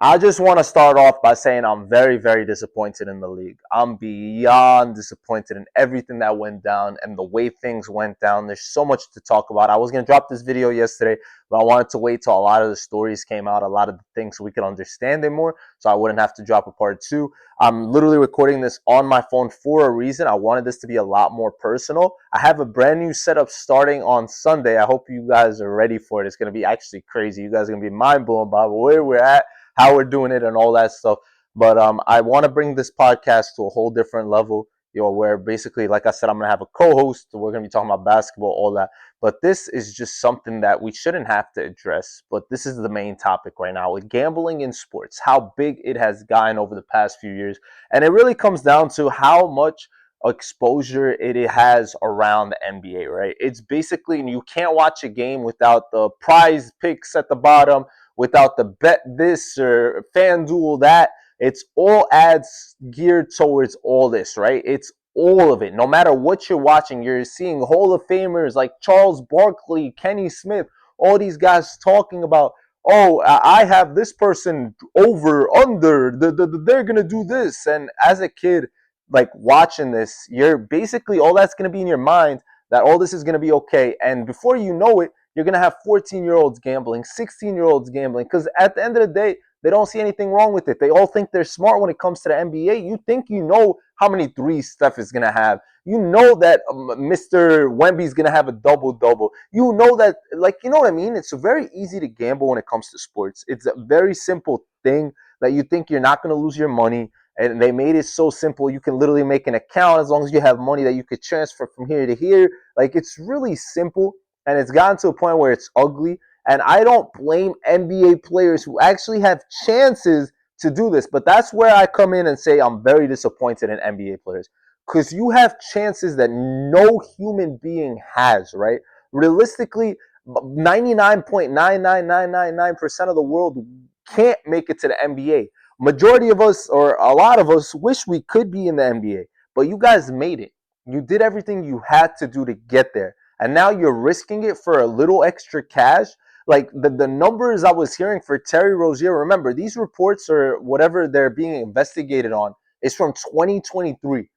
I just want to start off by saying I'm very, very disappointed in the league. I'm beyond disappointed in everything that went down and the way things went down. There's so much to talk about. I was going to drop this video yesterday, but I wanted to wait till a lot of the stories came out, a lot of the things so we could understand it more, so I wouldn't have to drop a part two. I'm literally recording this on my phone for a reason. I wanted this to be a lot more personal. I have a brand new setup starting on Sunday. I hope you guys are ready for it. It's going to be actually crazy. You guys are going to be mind blown by where we're at, how we're doing it, and all that stuff. But I want to bring this podcast to a whole different level, where basically, like I said, I'm gonna have a co-host. We're gonna be talking about basketball, all that. But this is just something that we shouldn't have to address. But this is the main topic right now with gambling in sports, how big it has gotten over the past few years, and it really comes down to how much exposure it has around the NBA, right? It's basically you can't watch a game without the prize picks at the bottom, without the bet this or FanDuel that. It's all ads geared towards all this, right? It's all of it. No matter what you're watching, you're seeing Hall of Famers like Charles Barkley, Kenny Smith, all these guys talking about, oh, I have this person over, under, they're going to do this. And as a kid, like watching this, you're basically, all that's going to be in your mind that all this is going to be okay. And before you know it, you're going to have 14-year-olds gambling, 16-year-olds gambling, because at the end of the day, they don't see anything wrong with it. They all think they're smart when it comes to the NBA. You think you know how many threes Steph is going to have. You know that Mr. Wemby's going to have a double-double. You know that, you know what I mean? It's very easy to gamble when it comes to sports. It's a very simple thing that you think you're not going to lose your money. And they made it so simple. You can literally make an account as long as you have money that you could transfer from here to here. Like, it's really simple. And it's gotten to a point where it's ugly. And I don't blame NBA players who actually have chances to do this. But that's where I come in and say I'm very disappointed in NBA players. Because you have chances that no human being has, right? Realistically, 99.99999% of the world can't make it to the NBA. Majority of us, or a lot of us, wish we could be in the NBA. But you guys made it. You did everything you had to do to get there. And now you're risking it for a little extra cash. Like the numbers I was hearing for Terry Rozier, remember, these reports or whatever they're being investigated on is from 2023.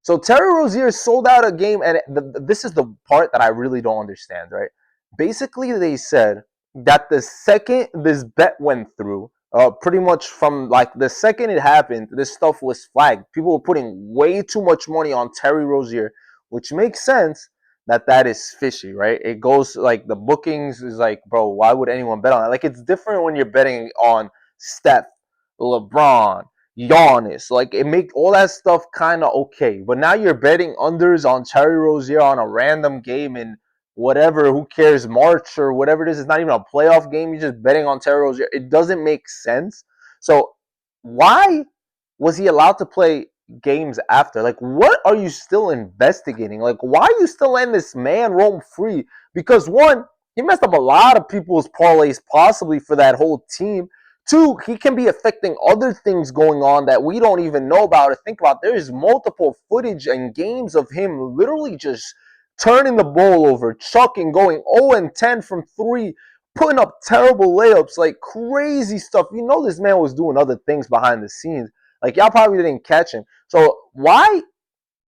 So Terry Rozier sold out a game, and this is the part that I really don't understand, right? Basically, they said that the second this bet went through, pretty much from like the second it happened, this stuff was flagged. People were putting way too much money on Terry Rozier, which makes sense that is fishy, right? It goes like the bookings is like, bro, why would anyone bet on it? Like, it's different when you're betting on Steph, LeBron, Giannis. Like, it make all that stuff kind of okay. But now you're betting unders on Terry Rozier on a random game in whatever, who cares, March or whatever it is. It's not even a playoff game. You're just betting on Terry Rozier. It doesn't make sense. So why was he allowed to play games after? Like, what are you still investigating? Like, why are you still letting this man roam free? Because one, he messed up a lot of people's parlays possibly for that whole team. Two, he can be affecting other things going on that we don't even know about or think about. There's multiple footage and games of him literally just turning the ball over, chucking, going 0-10 from three, putting up terrible layups, like crazy stuff. You know this man was doing other things behind the scenes. Like, y'all probably didn't catch him. So why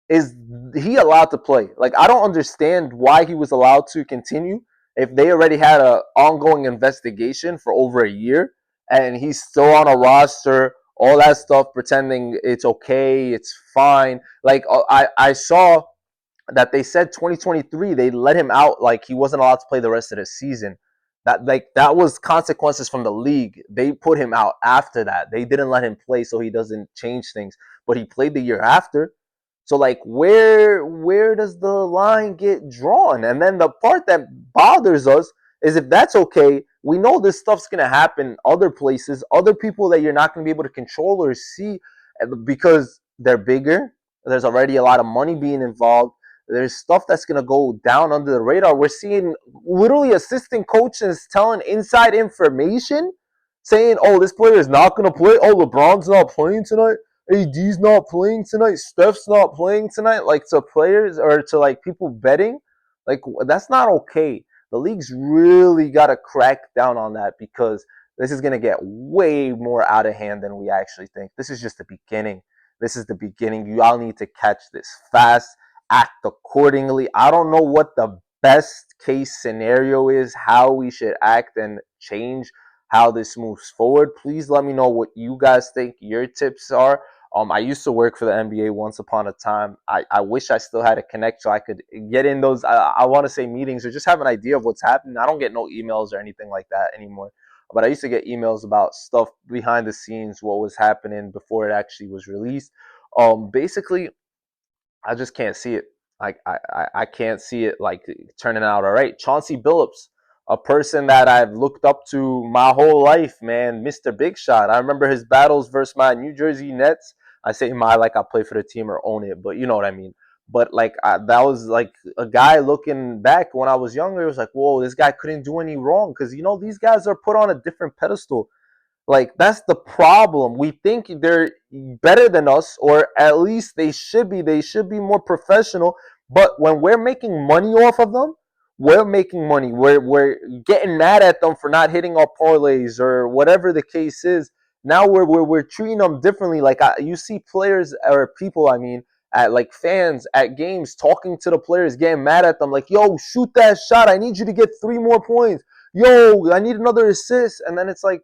is he allowed to play? Like, I don't understand why he was allowed to continue if they already had an ongoing investigation for over a year and he's still on a roster, all that stuff, pretending it's okay, it's fine. Like, I saw that they said 2023 they let him out, like he wasn't allowed to play the rest of the season. That was consequences from the league. They put him out after that. They didn't let him play so he doesn't change things. But he played the year after. So like where does the line get drawn? And then the part that bothers us is if that's okay, we know this stuff's gonna happen other places, other people that you're not gonna be able to control or see because they're bigger. There's already a lot of money being involved. There's stuff that's going to go down under the radar. We're seeing literally assistant coaches telling inside information saying, oh, this player is not going to play. Oh, LeBron's not playing tonight. AD's not playing tonight. Steph's not playing tonight. Like, to players or to like people betting, like, that's not okay. The league's really got to crack down on that because This is going to get way more out of hand than we actually think. This is just the beginning. This is the beginning. You all need to catch this fast, act accordingly. I don't know what the best case scenario is, how we should act and change how this moves forward. Please let me know what you guys think your tips are. I used to work for the NBA once upon a time. I wish I still had a connect so I could get in those, I want to say meetings or just have an idea of what's happening. I don't get no emails or anything like that anymore. But I used to get emails about stuff behind the scenes, what was happening before it actually was released. Basically, I just can't see it. I can't see it like turning out all right. Chauncey Billups, a person that I've looked up to my whole life, man, Mr. Big Shot. I remember his battles versus my New Jersey Nets. I say my like I play for the team or own it, but you know what I mean. But like that was like a guy looking back when I was younger. It was like, whoa, this guy couldn't do any wrong because you know these guys are put on a different pedestal. Like that's the problem. We think they're better than us, or at least they should be. They should be more professional. But when we're making money off of them, we're making money. We're getting mad at them for not hitting our parlays or whatever the case is. Now we're treating them differently. Like you see players or people, I mean, at like fans at games talking to the players, getting mad at them, like, "Yo, shoot that shot! I need you to get 3 more points. Yo, I need another assist." And then it's like,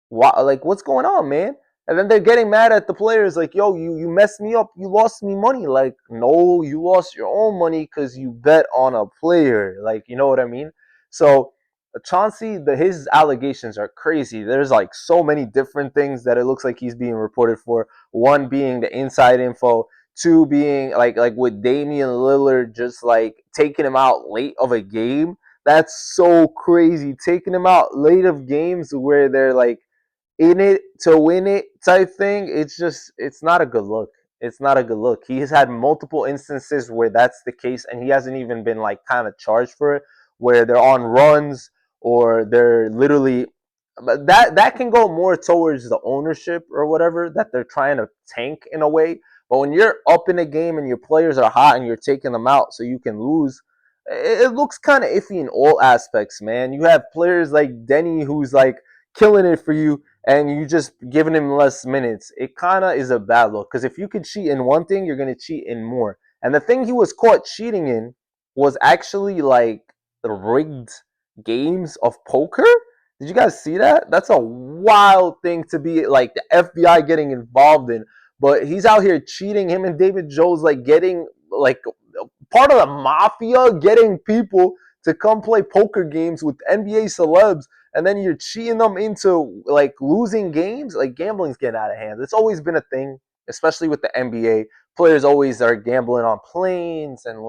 like what's going on, man? And then they're getting mad at the players, like, yo, you messed me up, you lost me money. Like, no, you lost your own money because you bet on a player. Like, you know what I mean? So Chauncey, his allegations are crazy. There's like so many different things that it looks like he's being reported for. One being the inside info, two being like with Damian Lillard just like taking him out late of a game. That's so crazy. Taking him out late of games where they're like in it to win it type thing. It's not a good look. It's not a good look. He has had multiple instances where that's the case, and he hasn't even been like kind of charged for it, where they're on runs or they're literally. But that can go more towards the ownership or whatever that they're trying to tank in a way. But when you're up in a game and your players are hot and you're taking them out so you can lose, it looks kind of iffy in all aspects, man. You have players like Denny who's like killing it for you, and you just giving him less minutes. It kind of is a bad look because if you could cheat in one thing, you're going to cheat in more. And the thing he was caught cheating in was actually like the rigged games of poker. Did you guys see that? That's a wild thing to be like the FBI getting involved in. But he's out here cheating. Him and David Jones like getting like part of the mafia, getting people to come play poker games with NBA celebs, and then you're cheating them into like losing games. Like gambling's getting out of hand. It's always been a thing, especially with the NBA. Players always are gambling on planes and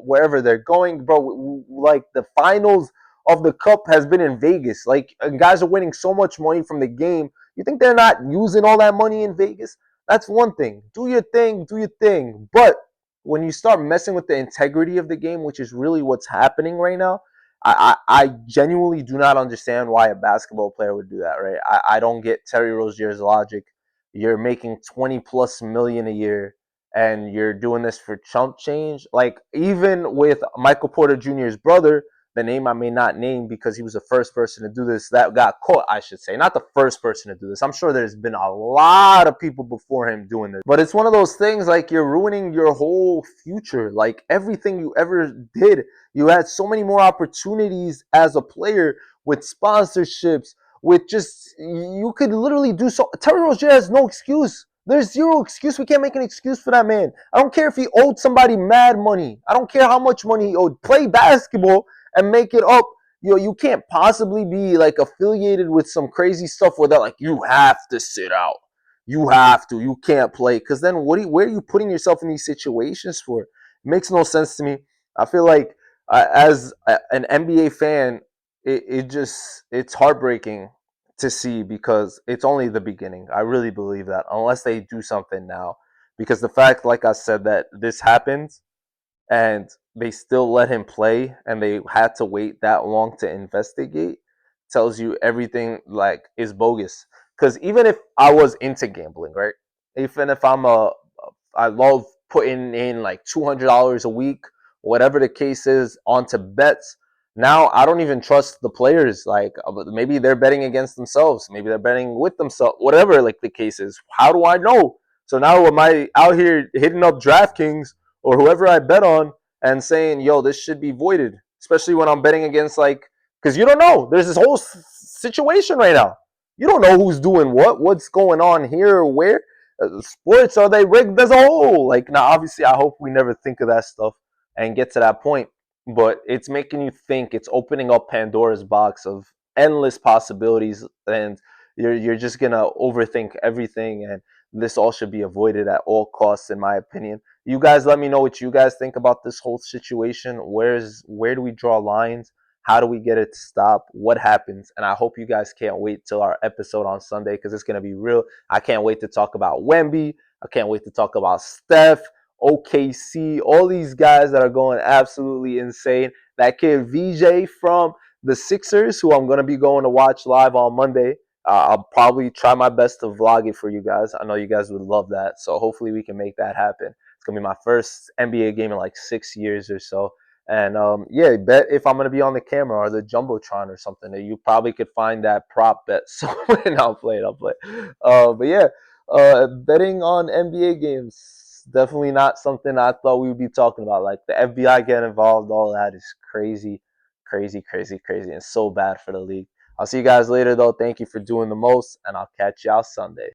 wherever they're going, bro. Like the finals of the cup has been in Vegas. Like guys are winning so much money from the game. You think they're not using all that money in Vegas? That's one thing. Do your thing, do your thing. But when you start messing with the integrity of the game, which is really what's happening right now, I genuinely do not understand why a basketball player would do that, right? I don't get Terry Rozier's logic. You're making 20 plus million a year and you're doing this for chump change. Like, even with Michael Porter Jr.'s brother, the name I may not name because he was the first person to do this that got caught, I should say. Not the first person to do this. I'm sure there's been a lot of people before him doing this. But it's one of those things like you're ruining your whole future. Like everything you ever did, you had so many more opportunities as a player with sponsorships, with just, you could literally do so. Terry Rozier has no excuse. There's zero excuse. We can't make an excuse for that man. I don't care if he owed somebody mad money. I don't care how much money he owed. Play basketball and make it up. You can't possibly be like affiliated with some crazy stuff where they're like, you have to sit out. You have to. You can't play. Because then where are you putting yourself in these situations for? It makes no sense to me. I feel like as an NBA fan, it's heartbreaking to see because it's only the beginning. I really believe that unless they do something now, because the fact, like I said, that this happens and they still let him play and they had to wait that long to investigate tells you everything like is bogus. Because even if I was into gambling, right? Even if I love putting in like $200 a week, whatever the case is, onto bets. Now I don't even trust the players. Like maybe they're betting against themselves, maybe they're betting with themselves, whatever like the case is. How do I know? So now am I out here hitting up DraftKings or whoever I bet on and saying, "Yo, this should be voided," especially when I'm betting against like because you don't know. There's this whole situation right now. You don't know who's doing what's going on here, or where. Sports are they rigged as a whole? Like now, obviously, I hope we never think of that stuff and get to that point, but it's making you think. It's opening up Pandora's box of endless possibilities, and you're just gonna overthink everything. And this all should be avoided at all costs, in my opinion. You guys, let me know what you guys think about this whole situation. Where do we draw lines? How do we get it to stop? What happens? And I hope you guys can't wait till our episode on Sunday because it's gonna be real. I can't wait to talk about Wemby. I can't wait to talk about Steph. OKC, all these guys that are going absolutely insane. That kid VJ from the Sixers, who I'm going to be going to watch live on Monday. I'll probably try my best to vlog it for you guys. I know you guys would love that. So hopefully we can make that happen. It's going to be my first NBA game in like 6 years or so. And yeah, bet if I'm going to be on the camera or the Jumbotron or something, that you probably could find that prop bet. So I'll play it. I'll play it. But yeah, betting on NBA games, definitely not something I thought we would be talking about. Like the FBI getting involved, all that is crazy, crazy, crazy, crazy, and so bad for the league. I'll see you guys later, though. Thank you for doing the most, and I'll catch y'all Sunday.